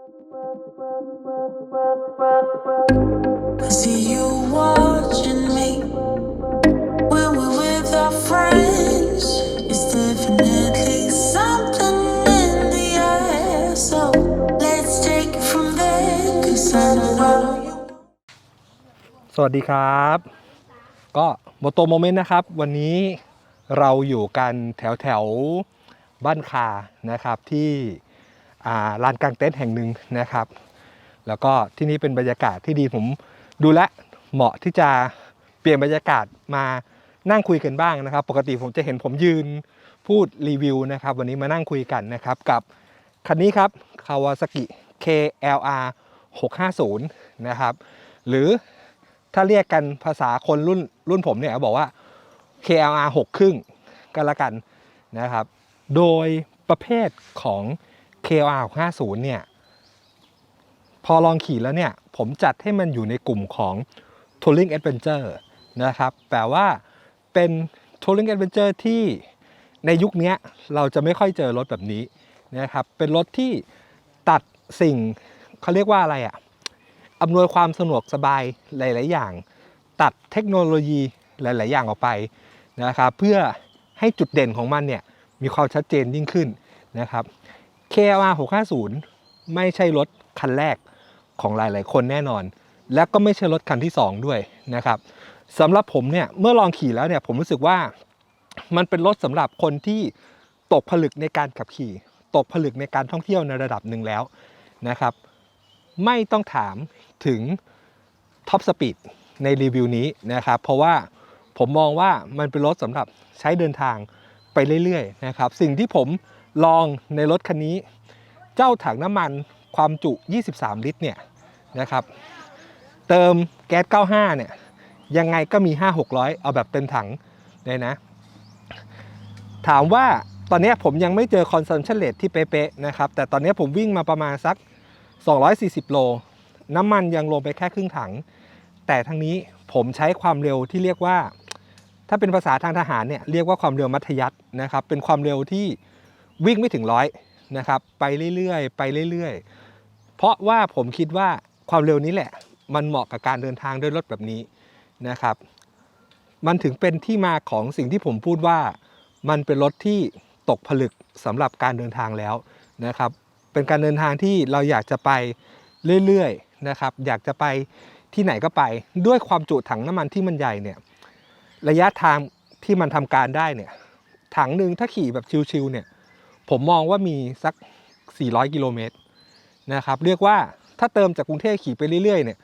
I see you watching me when we're with our friends. It's definitely something in the air. So let's take it from there. 'Cause I know you. สวัสดีครับก็โมโตโมเมนต์นะครับวันนี้เราอยู่กันแถวบ้านคานะครับที่ลานกลางเต็นท์แห่งหนึ่งนะครับแล้วก็ที่นี่เป็นบรรยากาศที่ดีผมดูแลเหมาะที่จะเปลี่ยนบรรยากาศมานั่งคุยกันบ้างนะครับปกติผมจะเห็นผมยืนพูดรีวิวนะครับวันนี้มานั่งคุยกันนะครับกับคันนี้ครับ Kawasaki KLR 650นะครับหรือถ้าเรียกกันภาษาคนรุ่นผมเนี่ยบอกว่า KLR 6 ครึ่งก็แล้วกันนะครับโดยประเภทของ KLR 650เนี่ยพอลองขี่แล้วเนี่ยผมจัดให้มันอยู่ในกลุ่มของ Touring Adventure นะครับแปลว่าเป็น Touring Adventure ที่ในยุคนี้เราจะไม่ค่อยเจอรถแบบนี้นะครับเป็นรถที่ตัดสิ่งเขาเรียกว่าอะไรอะอำนวยความสะดวกสบายหลายๆอย่างตัดเทคโนโลยีหลายๆอย่างออกไปนะครับเพื่อให้จุดเด่นของมันเนี่ยมีความชัดเจนยิ่งขึ้นนะครับ KLR 650ไม่ใช่รถคันแรกของหลายๆคนแน่นอนและก็ไม่ใช่รถคันที่2ด้วยนะครับสำหรับผมเนี่ยเมื่อลองขี่แล้วเนี่ยผมรู้สึกว่ามันเป็นรถสำหรับคนที่ตกผลึกในการขับขี่ตกผลึกในการท่องเที่ยวในระดับหนึ่งแล้วนะครับไม่ต้องถามถึงท็อปสปีดในรีวิวนี้นะครับเพราะว่าผมมองว่ามันเป็นรถสำหรับใช้เดินทางไปเรื่อยๆนะครับสิ่งที่ผมลองในรถคันนี้เจ้าถังน้ำมันความจุ23ลิตรเนี่ยนะครับเติมแก๊ส95เนี่ยยังไงก็มี 5-600 เอาแบบเต็มถังเลยนะถามว่าตอนนี้ผมยังไม่เจอ consumption rate ที่เป๊ะๆนะครับแต่ตอนนี้ผมวิ่งมาประมาณสัก240 โลน้ำมันยังลงไปแค่ครึ่งถังแต่ทั้งนี้ผมใช้ความเร็วที่เรียกว่าถ้าเป็นภาษาทางทหารเนี่ยเรียกว่าความเร็วมัธยัสถ์นะครับเป็นความเร็วที่วิ่งไม่ถึง100นะครับไปเรื่อยๆไปเรื่อยๆเพราะว่าผมคิดว่าความเร็วนี้แหละมันเหมาะกับการเดินทางด้วยรถแบบนี้นะครับมันถึงเป็นที่มาของสิ่งที่ผมพูดว่ามันเป็นรถที่ตกผลึกสำหรับการเดินทางแล้วนะครับเป็นการเดินทางที่เราอยากจะไปเรื่อยๆนะครับอยากจะไปที่ไหนก็ไปด้วยความจุถังน้ำมันที่มันใหญ่เนี่ยระยะทางที่มันทำการได้เนี่ยถังหนึ่งถ้าขี่แบบชิลๆเนี่ยผมมองว่ามีสัก400 กิโลเมตรนะครับเรียกว่าถ้าเติมจากกรุงเทพขี่ไปเรื่อยๆเนี่ย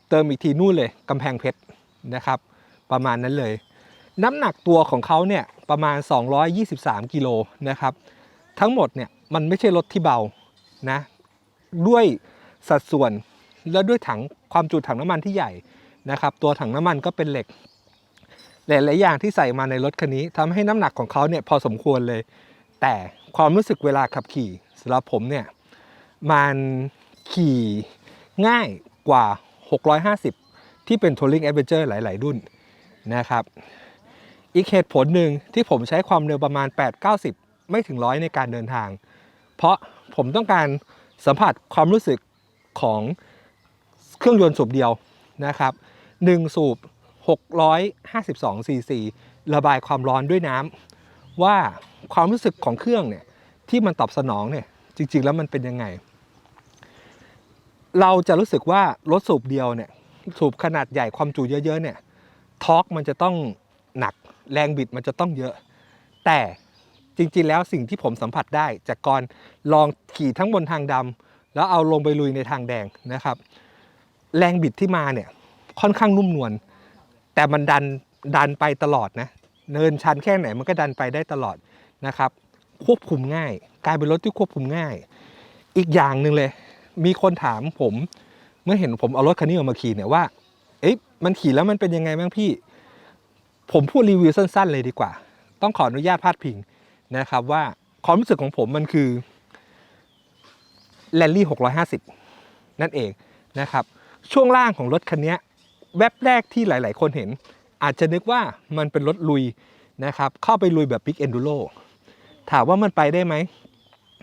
เติมอีกทีนู่นเลยกำแพงเพชรนะครับประมาณนั้นเลยน้ำหนักตัวของเขาเนี่ยประมาณ223 กิโลนะครับทั้งหมดเนี่ยมันไม่ใช่รถที่เบานะด้วยสัดส่วนและด้วยถังความจุถังน้ำมันที่ใหญ่นะครับตัวถังน้ำมันก็เป็นเหล็กหลายๆอย่างที่ใส่มาในรถคันนี้ทำให้น้ำหนักของเขาเนี่ยพอสมควรเลยแต่ความรู้สึกเวลาขับขี่สำหรับผมเนี่ยมันขี่ง่ายกว่า650ที่เป็น Touring Adventure หลายๆรุ่นนะครับอีกเหตุผลหนึ่งที่ผมใช้ความเร็วประมาณ8-90ไม่ถึง100ในการเดินทางเพราะผมต้องการสัมผัสความรู้สึกของเครื่องยนต์สูบเดียวนะครับ1สูบ652ซีซีระบายความร้อนด้วยน้ำว่าความรู้สึกของเครื่องเนี่ยที่มันตอบสนองเนี่ยจริงๆแล้วมันเป็นยังไงเราจะรู้สึกว่ารถสูบเดียวเนี่ยสูบขนาดใหญ่ความจุเยอะๆเนี่ยทอร์กมันจะต้องหนักแรงบิดมันจะต้องเยอะแต่จริงๆแล้วสิ่งที่ผมสัมผัสได้จากการลองขี่ทั้งบนทางดำแล้วเอาลงไปลุยในทางแดงนะครับแรงบิดที่มาเนี่ยค่อนข้างนุ่มนวลแต่มันดันไปตลอดนะเนินชันแค่ไหนมันก็ดันไปได้ตลอดนะครับควบคุมง่ายกลายเป็นรถที่ควบคุมง่ายอีกอย่างหนึ่งเลยมีคนถามผมเมื่อเห็นผมเอารถคันนี้ออกมาขี่เนี่ยว่าเอ๊ะมันขี่แล้วมันเป็นยังไงบ้างพี่ผมพูดรีวิวสั้นๆเลยดีกว่าต้องขออนุญาตพาดพิงนะครับว่าความรู้สึกของผมมันคือแรลลี่650นั่นเองนะครับช่วงล่างของรถคันนี้แวบแรกที่หลายๆคนเห็นอาจจะนึกว่ามันเป็นรถลุยนะครับเข้าไปลุยแบบ Big Enduro ถามว่ามันไปได้ไหม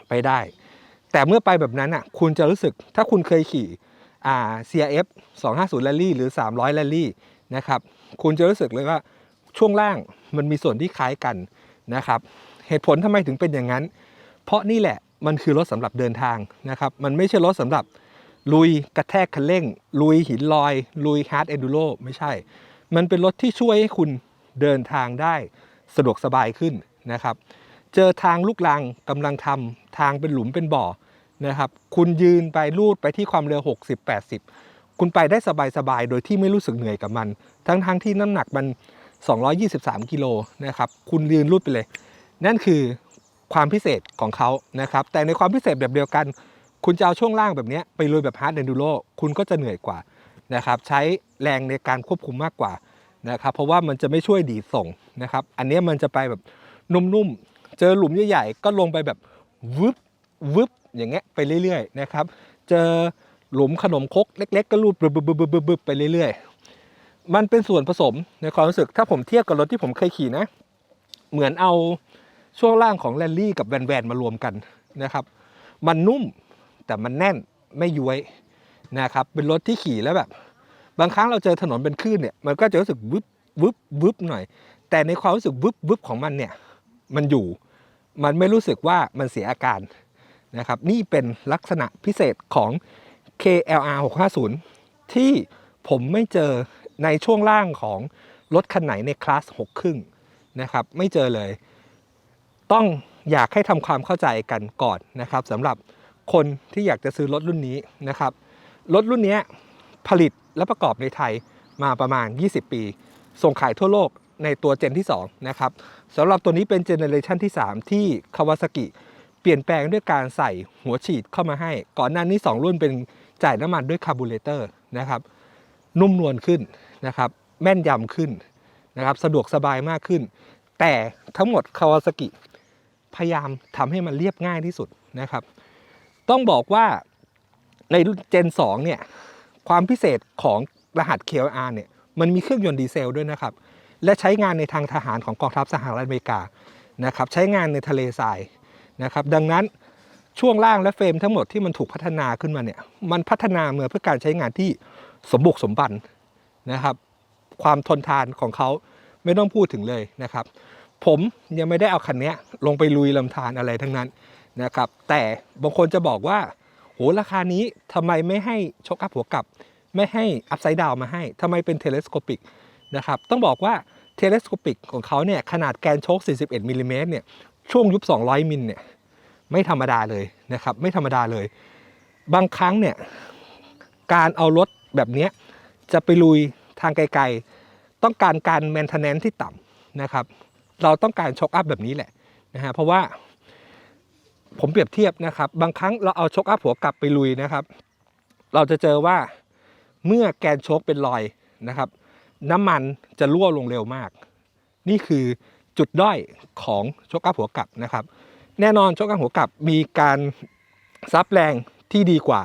ไปได้ แต่เมื่อไปแบบนั้นอ่ะคุณจะรู้สึกถ้าคุณเคยขี่CRF 250 Rally หรือ300 Rally นะครับคุณจะรู้สึกเลยว่าช่วงล่างมันมีส่วนที่คล้ายกันนะครับเหตุผลทำไมถึงเป็นอย่างนั้น เพราะนี่แหละมันคือรถสำหรับเดินทางนะครับมันไม่ใช่รถสำหรับลุยกระแทกคันเร่งลุยหินลอยลุยฮาร์ดเอนดูโรไม่ใช่มันเป็นรถที่ช่วยให้คุณเดินทางได้สะดวกสบายขึ้นนะครับเจอทางลูกรังกำลังทำทางเป็นหลุมเป็นบ่อนะครับคุณยืนไปลูดไปที่ความเร็ว60-80คุณไปได้สบายๆโดยที่ไม่รู้สึกเหนื่อยกับมันทั้งที่น้ำหนักมัน223กิโลนะครับคุณยืนลูดไปเลยนั่นคือความพิเศษของเขานะครับแต่ในความพิเศษแบบเดียวกันคุณจะเอาช่วงล่างแบบนี้ไปลุยแบบฮาร์ดเอนดูโรคุณก็จะเหนื่อยกว่านะครับใช้แรงในการควบคุมมากกว่านะครับเพราะว่ามันจะไม่ช่วยดีดส่งนะครับอันนี้มันจะไปแบบนุ่มๆเจอหลุมใหญ่ๆก็ลงไปแบบวึบวึบอย่างเงี้ยไปเรื่อยๆนะครับเจอหลุมขนมครกเล็กๆก็ลูบบึบไปเรื่อยๆมันเป็นส่วนผสมในความรู้สึกถ้าผมเทียบกับรถที่ผมเคยขี่นะเหมือนเอาช่วงล่างของแรลลี่กับแวนมารวมกันนะครับมันนุ่มแต่มันแน่นไม่ย้วยนะครับเป็นรถที่ขี่แล้วแบบบางครั้งเราเจอถนนเป็นคลื่นเนี่ยมันก็จะรู้สึกวึบหน่อยแต่ในความรู้สึกวึบของมันเนี่ยมันอยู่มันไม่รู้สึกว่ามันเสียอาการนะครับนี่เป็นลักษณะพิเศษของ KLR 650ที่ผมไม่เจอในช่วงล่างของรถคันไหนในคลาส6ครึ่งนะครับไม่เจอเลยต้องอยากให้ทำความเข้าใจกันก่อนนะครับสำหรับคนที่อยากจะซื้อรถรุ่นนี้นะครับรถรุ่นนี้ผลิตและประกอบในไทยมาประมาณ20ปีส่งขายทั่วโลกในตัวเจนที่2นะครับสำหรับตัวนี้เป็นเจเนเรชันที่3ที่คาวาซากิเปลี่ยนแปลงด้วยการใส่หัวฉีดเข้ามาให้ก่อนหน้านี้2รุ่นเป็นจ่ายน้ำมันด้วยคาร์บูเรเตอร์นะครับนุ่มนวลขึ้นนะครับแม่นยำขึ้นนะครับสะดวกสบายมากขึ้นแต่ทั้งหมดคาวาซากิพยายามทำให้มันเรียบง่ายที่สุดนะครับต้องบอกว่าในเจน2เนี่ยความพิเศษของรหัส KLR เนี่ยมันมีเครื่องยนต์ดีเซลด้วยนะครับและใช้งานในทางทหารของกองทัพสหรัฐอเมริกานะครับใช้งานในทะเลทรายนะครับดังนั้นช่วงล่างและเฟรมทั้งหมดที่มันถูกพัฒนาขึ้นมาเนี่ยมันพัฒนามาเพื่อการใช้งานที่สมบุกสมบันนะครับความทนทานของเขาไม่ต้องพูดถึงเลยนะครับผมยังไม่ได้เอาคันนี้ลงไปลุยลำธารอะไรทั้งนั้นนะครับแต่บางคนจะบอกว่าโหราคานี้ทำไมไม่ให้ช็อคอัพหัวกลับไม่ให้อัพไซด์ดาวมาให้ทำไมเป็นเทเลสโคปิกนะครับต้องบอกว่าเทเลสโคปิกของเขาเนี่ยขนาดแกนโชค41มิลลิเมตรเนี่ยช่วงยุบ200มิลเนี่ยไม่ธรรมดาเลยนะครับไม่ธรรมดาเลยบางครั้งเนี่ยการเอารถแบบนี้จะไปลุยทางไกลๆต้องการแมนเทนแนนซ์ที่ต่ำนะครับเราต้องการช็อคอัพแบบนี้แหละนะฮะเพราะว่าผมเปรียบเทียบนะครับบางครั้งเราเอาช็อคอัพหัวกลับไปลุยนะครับเราจะเจอว่าเมื่อแกนโชคเป็นรอยนะครับน้ำมันจะรั่วลงเร็วมากนี่คือจุดด้อยของช็อคอัพหัวกลับนะครับแน่นอนช็อคอัพหัวกลับมีการซับแรงที่ดีกว่า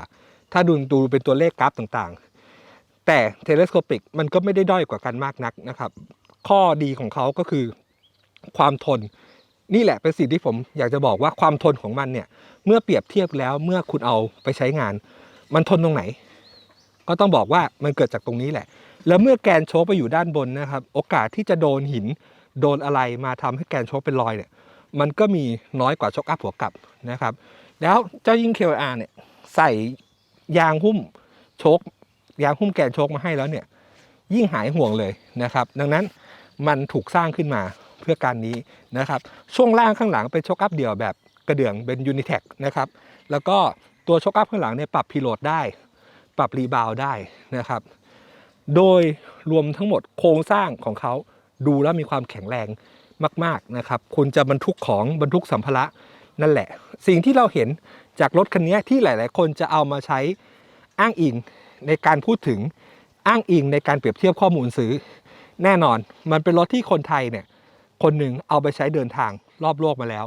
ถ้าดูเป็นตัวเลขกราฟต่างๆแต่เทเลสโคปิกมันก็ไม่ได้ด้อยกว่ากันมากนักนะครับข้อดีของเขาก็คือความทนนี่แหละเป็นสิ่งที่ผมอยากจะบอกว่าความทนของมันเนี่ยเมื่อเปรียบเทียบแล้วเมื่อคุณเอาไปใช้งานมันทนตรงไหนก็ต้องบอกว่ามันเกิดจากตรงนี้แหละแล้วเมื่อแกนโชคไปอยู่ด้านบนนะครับโอกาสที่จะโดนหินโดนอะไรมาทำให้แกนโชคเป็นรอยเนี่ยมันก็มีน้อยกว่าช็อคอัพหัวกลับนะครับแล้วเจ้ายิ่ง KLR เนี่ยใส่ยางหุ้มโชคยางหุ้มแกนโชคมาให้แล้วเนี่ยยิ่งหายห่วงเลยนะครับดังนั้นมันถูกสร้างขึ้นมาเพื่อการนี้นะครับช่วงล่างข้างหลังเป็นช็อคอัพเดี่ยวแบบกระเดื่องเป็นยูนิแท็กนะครับแล้วก็ตัวช็อคอัพข้างหลังเนี่ยปรับพีโหลดได้ปรับรีบาวได้นะครับโดยรวมทั้งหมดโครงสร้างของเขาดูแล้วมีความแข็งแรงมากๆนะครับคุณจะบรรทุกของบรรทุกสัมภาระนั่นแหละสิ่งที่เราเห็นจากรถคันนี้ที่หลายๆคนจะเอามาใช้อ้างอิงในการพูดถึงอ้างอิงในการเปรียบเทียบข้อมูลซื้อแน่นอนมันเป็นรถที่คนไทยเนี่ยคนหนึ่งเอาไปใช้เดินทางรอบโลกมาแล้ว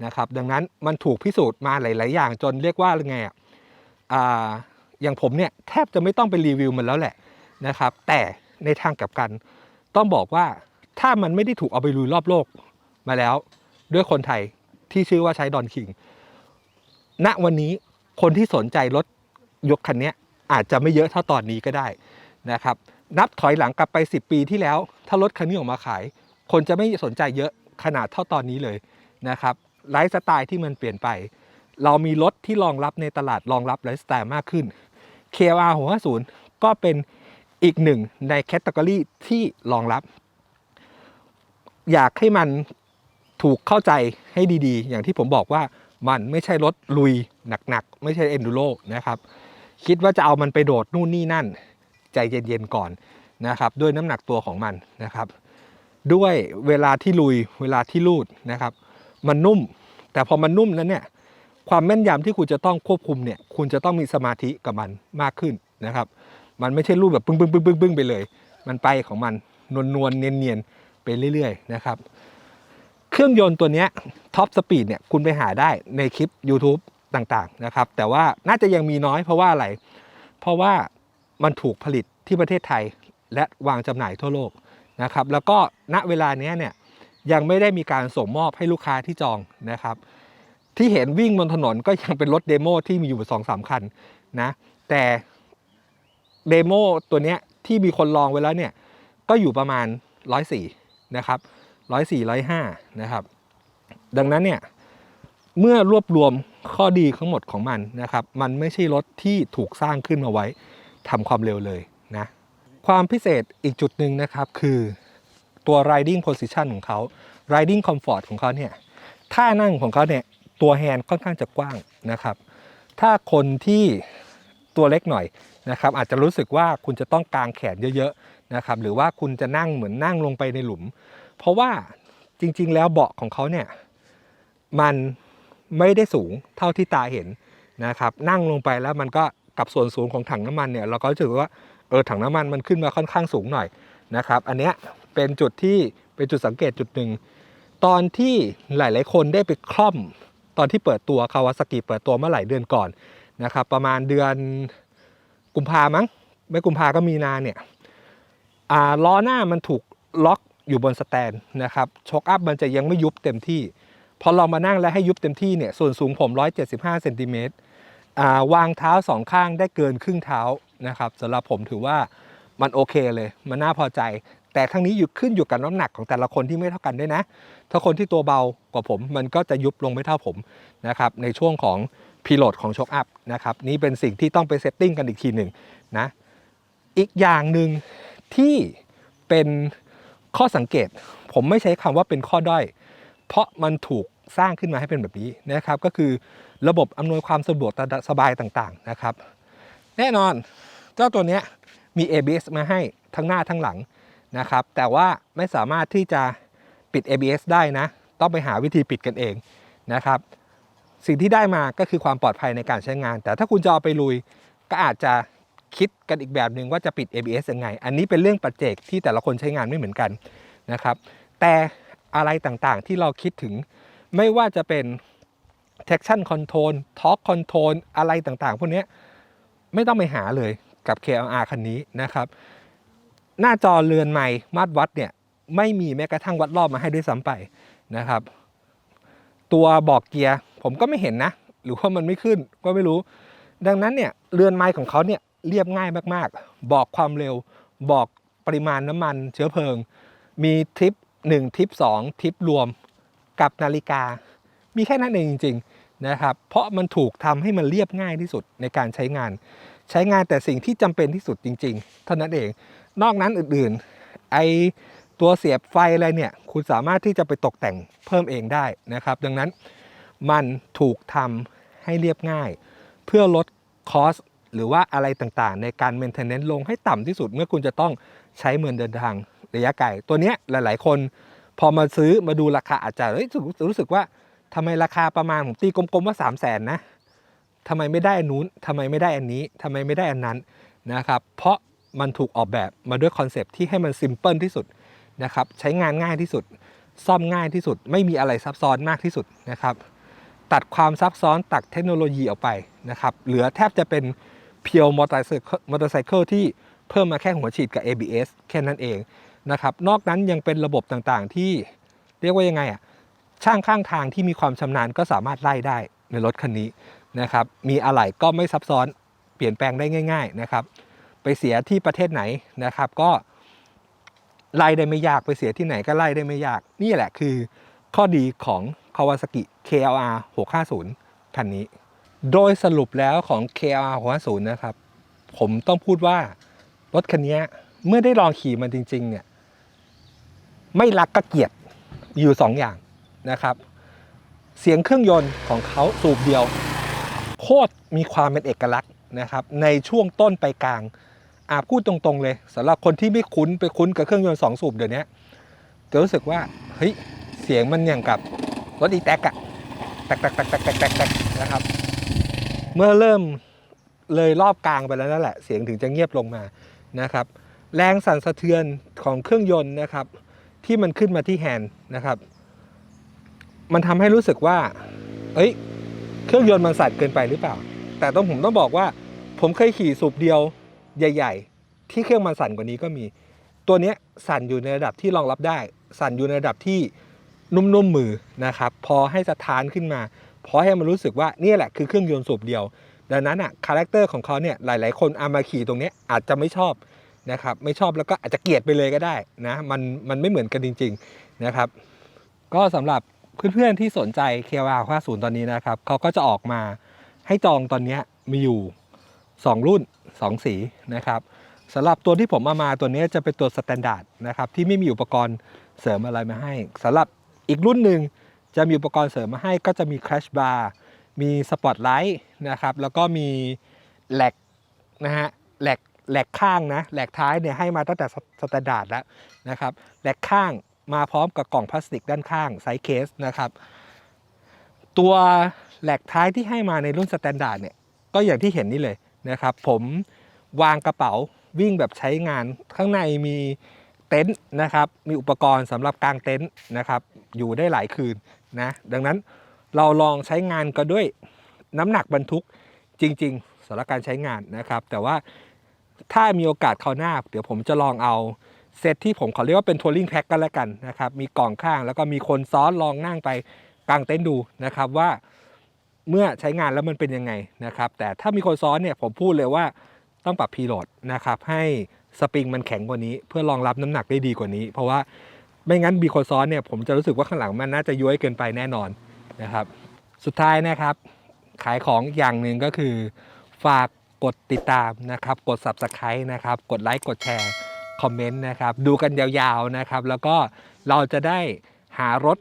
นะครับดังนั้นมันถูกพิสูจน์มาหลายๆอย่างจนเรียกว่าไงอย่างผมเนี่ยแทบจะไม่ต้องไปรีวิวมันแล้วแหละนะครับแต่ในทางกลับกันต้องบอกว่าถ้ามันไม่ได้ถูกเอาไปลุยรอบโลกมาแล้วด้วยคนไทยที่ชื่อว่าใช้ดอนคิง ณวันนี้คนที่สนใจรถยกคันนี้อาจจะไม่เยอะเท่าตอนนี้ก็ได้นะครับนับถอยหลังกลับไป10 ปีที่แล้วถ้ารถคันนี้ออกมาขายคนจะไม่สนใจเยอะขนาดเท่าตอนนี้เลยนะครับไลฟ์สไตล์ที่มันเปลี่ยนไปเรามีรถที่รองรับในตลาดรองรับไลฟ์สไตล์มากขึ้น KLR 650ก็เป็นอีกหนึ่งในแคตตากรีที่รองรับอยากให้มันถูกเข้าใจให้ดีๆอย่างที่ผมบอกว่ามันไม่ใช่รถลุยหนักๆไม่ใช่ Enduro นะครับคิดว่าจะเอามันไปโดดนู่นนี่นั่นใจเย็นๆก่อนนะครับด้วยน้ำหนักตัวของมันนะครับด้วยเวลาที่ลุยเวลาที่ลูดนะครับมันนุ่มแต่พอมันนุ่มแล้วเนี่ยความแม่นยำที่คุณจะต้องควบคุมเนี่ยคุณจะต้องมีสมาธิกับมันมากขึ้นนะครับมันไม่ใช่ลูดแบบปึ้งๆๆๆไปเลยมันไปของมันนวลๆเนียนๆไปเรื่อยๆนะครับเครื่องยนต์ตัวนี้ท็อปสปีดเนี่ยคุณไปหาได้ในคลิป YouTube ต่างๆนะครับแต่ว่าน่าจะยังมีน้อยเพราะว่าอะไรเพราะว่ามันถูกผลิตที่ประเทศไทยและวางจำหน่ายทั่วโลกนะครับแล้วก็ณเวลานี้เนี่ยยังไม่ได้มีการส่งมอบให้ลูกค้าที่จองนะครับที่เห็นวิ่งบนถนนก็ยังเป็นรถเดโมที่มีอยู่ 2-3 คันนะแต่เดโมตัวเนี้ยที่มีคนลองไว้แล้วเนี่ยก็อยู่ประมาณ104นะครับ104 105นะครับดังนั้นเนี่ยเมื่อรวบรวมข้อดีทั้งหมดของมันนะครับมันไม่ใช่รถที่ถูกสร้างขึ้นมาไว้ทำความเร็วเลยนะความพิเศษอีกจุดหนึ่งนะครับคือตัว riding position ของเขา riding comfort ของเขาเนี่ยท่านั่งของเขาเนี่ยตัวแฮนด์ค่อนข้างจะกว้างนะครับถ้าคนที่ตัวเล็กหน่อยนะครับอาจจะรู้สึกว่าคุณจะต้องกางแขนเยอะๆนะครับหรือว่าคุณจะนั่งเหมือนนั่งลงไปในหลุมเพราะว่าจริงๆแล้วเบาะของเขาเนี่ยมันไม่ได้สูงเท่าที่ตาเห็นนะครับนั่งลงไปแล้วมันก็กับส่วนสูงของถังน้ำมันเนี่ยเราก็รู้สึกว่าถังน้ำมันมันขึ้นมาค่อนข้างสูงหน่อยนะครับอันเนี้ยเป็นจุดที่เป็นจุดสังเกตจุดหนึ่งตอนที่หลายๆคนได้ไปคล่อมตอนที่เปิดตัวคาวาซากิเปิดตัวเมื่อหลายเดือนก่อนนะครับประมาณเดือนกุมภามั้งไม่กุมภาก็มีนาเนี่ยล้อหน้ามันถูกล็อกอยู่บนสแตนนะครับช็อคอัพมันจะยังไม่ยุบเต็มที่พอเรามานั่งแล้วให้ยุบเต็มที่เนี่ยส่วนสูงผม175 เซนติเมตรวางเท้าสองข้างได้เกินครึ่งเท้านะครับสำหรับผมถือว่ามันโอเคเลยมันน่าพอใจแต่ทั้งนี้ขึ้นอยู่กับน้ำหนักของแต่ละคนที่ไม่เท่ากันด้วยนะถ้าคนที่ตัวเบากว่าผมมันก็จะยุบลงไม่เท่าผมนะครับในช่วงของพีโหลดของช็อคอัพนะครับนี่เป็นสิ่งที่ต้องไปเซตติ้งกันอีกทีหนึ่งนะอีกอย่างหนึ่งที่เป็นข้อสังเกตผมไม่ใช้คำว่าเป็นข้อด้อยเพราะมันถูกสร้างขึ้นมาให้เป็นแบบนี้นะครับก็คือระบบอำนวยความสะดวกสบายต่างๆนะครับแน่นอนเจ้าตัวนี้มี ABS มาให้ทั้งหน้าทั้งหลังนะครับแต่ว่าไม่สามารถที่จะปิด ABS ได้นะต้องไปหาวิธีปิดกันเองนะครับสิ่งที่ได้มาก็คือความปลอดภัยในการใช้งานแต่ถ้าคุณจะเอาไปลุยก็อาจจะคิดกันอีกแบบหนึ่งว่าจะปิด ABS ยังไงอันนี้เป็นเรื่องปัจเจกที่แต่ละคนใช้งานไม่เหมือนกันนะครับแต่อะไรต่างๆที่เราคิดถึงไม่ว่าจะเป็น traction control torque control อะไรต่างๆพวกนี้ไม่ต้องไปหาเลยกับ KLR คันนี้นะครับหน้าจอเรือนไมค์มาตรวัดเนี่ยไม่มีแม้กระทั่งวัดรอบมาให้ด้วยซ้ำไปนะครับตัวบอกเกียร์ผมก็ไม่เห็นนะหรือว่ามันไม่ขึ้นก็ไม่รู้ดังนั้นเนี่ยเรือนไมค์ของเขาเนี่ยเรียบง่ายมากๆบอกความเร็วบอกปริมาณน้ำมันเชื้อเพลิงมีทริป1ทริป2ทริปรวมกับนาฬิกามีแค่นั้นเองจริงๆนะครับเพราะมันถูกทำให้มันเรียบง่ายที่สุดในการใช้งานแต่สิ่งที่จำเป็นที่สุดจริงๆเท่านั้นเองนอกนั้นอื่นๆไอตัวเสียบไฟอะไรเนี่ยคุณสามารถที่จะไปตกแต่งเพิ่มเองได้นะครับดังนั้นมันถูกทำให้เรียบง่ายเพื่อลดคอสหรือว่าอะไรต่างๆในการเมนเทนเนนซ์ลงให้ต่ำที่สุดเมื่อคุณจะต้องใช้เมืองเดินทางระยะไกลตัวนี้หลายๆคนพอมาซื้อมาดูราคาอาจจะรู้สึกว่าทำไมราคาประมาณผมตีกลมๆว่า300,000นะทำไมไม่ได้อันนู้นทำไมไม่ได้อันนี้ทำไมไม่ได้อันนั้นนะครับเพราะมันถูกออกแบบมาด้วยคอนเซปต์ที่ให้มันซิมเพิลที่สุดนะครับใช้งานง่ายที่สุดซ่อมง่ายที่สุดไม่มีอะไรซับซ้อนมากที่สุดนะครับตัดความซับซ้อนตัดเทคโนโลยีออกไปนะครับเหลือแทบจะเป็นเพียวมอเตอร์ไซค์ที่เพิ่มมาแค่หัวฉีดกับ ABS แค่นั้นเองนะครับนอกนั้นยังเป็นระบบต่างๆที่เรียกว่ายังไงช่างข้างทางที่มีความชำนาญก็สามารถไล่ได้ในรถคันนี้ นะครับมีอะไหล่ก็ไม่ซับซ้อนเปลี่ยนแปลงได้ง่ายๆนะครับไปเสียที่ประเทศไหนนะครับก็ไล่ได้ไม่ยากไปเสียที่ไหนก็ไล่ได้ไม่ยากนี่แหละคือข้อดีของ Kawasaki KLR 650คันนี้โดยสรุปแล้วของ KLR 650นะครับผมต้องพูดว่ารถคันนี้เมื่อได้ลองขี่มันจริงๆเนี่ยไม่รักก็เกลียดอยู่2 อย่างนะครับเสียงเครื่องยนต์ของเขาสูบเดียวโคตรมีความเป็นเอกลักษณ์นะครับในช่วงต้นไปกลางพูดตรงๆเลยสำหรับคนที่ไม่คุ้นไปคุ้นกับเครื่องยนต์2 สูบเดี๋ยวนี้จะรู้สึกว่าเฮ้ยเสียงมันอย่างกับรถอีแท็กอะแตกนะครับเมื่อเริ่มเลยรอบกลางไปแล้วนั่นแหละเสียงถึงจะเงียบลงมานะครับแรงสั่นสะเทือนของเครื่องยนต์นะครับที่มันขึ้นมาที่แฮนด์นะครับมันทำให้รู้สึกว่าเอ้ยเครื่องยนต์มันสั่นเกินไปหรือเปล่าแต่ผมต้องบอกว่าผมเคยขี่สูบเดียวใหญ่ๆที่เครื่องมันสั่นกว่านี้ก็มีตัวนี้สั่นอยู่ในระดับที่รองรับได้สั่นอยู่ในระดับที่นุ่มๆมือนะครับพอให้สะท้านขึ้นมาพอให้มันรู้สึกว่านี่แหละคือเครื่องยนต์สูบเดียวดังนั้นคาแรคเตอร์ของเขาเนี่ยหลายๆคนเอามาขี่ตรงนี้อาจจะไม่ชอบนะครับไม่ชอบแล้วก็อาจจะเกลียดไปเลยก็ได้นะมันไม่เหมือนกันจริงๆนะครับก็สำหรับเพื่อนๆที่สนใจ KLR 50ตอนนี้นะครับเขาก็จะออกมาให้จองตอนนี้มีอยู่2 รุ่น 2 สีนะครับสำหรับตัวที่ผมเอามาตัวนี้จะเป็นตัวสแตนดาร์ดนะครับที่ไม่มีอุปกรณ์เสริมอะไรมาให้สำหรับอีกรุ่นหนึ่งจะมีอุปกรณ์เสริมมาให้ก็จะมี crash bar มีสปอตไลท์นะครับแล้วก็มีแหลกนะฮะแหลกข้างนะแหลกท้ายเนี่ยให้มาตั้งแต่สแตนดาร์ดแล้วนะครับแหลกข้างมาพร้อมกับกล่องพลาสติกด้านข้างไซส์เคสนะครับตัวแหลกท้ายที่ให้มาในรุ่นสแตนดาร์ดเนี่ยก็อย่างที่เห็นนี่เลยนะครับผมวางกระเป๋าวิ่งแบบใช้งานข้างในมีเต็นท์นะครับมีอุปกรณ์สำหรับกางเต็นท์นะครับอยู่ได้หลายคืนนะดังนั้นเราลองใช้งานกันด้วยน้ำหนักบรรทุกจริงๆสำหรับการใช้งานนะครับแต่ว่าถ้ามีโอกาสคราวหน้าเดี๋ยวผมจะลองเอาเซตที่ผมขอเรียกว่าเป็นทัวริงแพ็คกันแล้วกันนะครับมีกล่องข้างแล้วก็มีคนซ้อนลองนั่งไปกางเต็นท์ดูนะครับว่าเมื่อใช้งานแล้วมันเป็นยังไงนะครับแต่ถ้ามีคนซ้อนเนี่ยผมพูดเลยว่าต้องปรับพีโหลดนะครับให้สปริงมันแข็งกว่านี้เพื่อรองรับน้ำหนักได้ดีกว่านี้เพราะว่าไม่งั้นมีคนซ้อนเนี่ยผมจะรู้สึกว่าข้างหลังมันน่าจะย้วยเกินไปแน่นอนนะครับสุดท้ายนะครับขายของอย่างหนึ่งก็คือฝากกดติดตามนะครับกด Subscribe นะครับกดไลค์กดแชร์คอมเมนต์นะครับดูกันยาวๆนะครับแล้วก็เราจะได้หารถ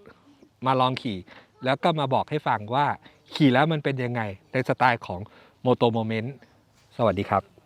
มาลองขี่แล้วก็มาบอกให้ฟังว่าขี่แล้วมันเป็นยังไงในสไตล์ของ Moto Moment สวัสดีครับ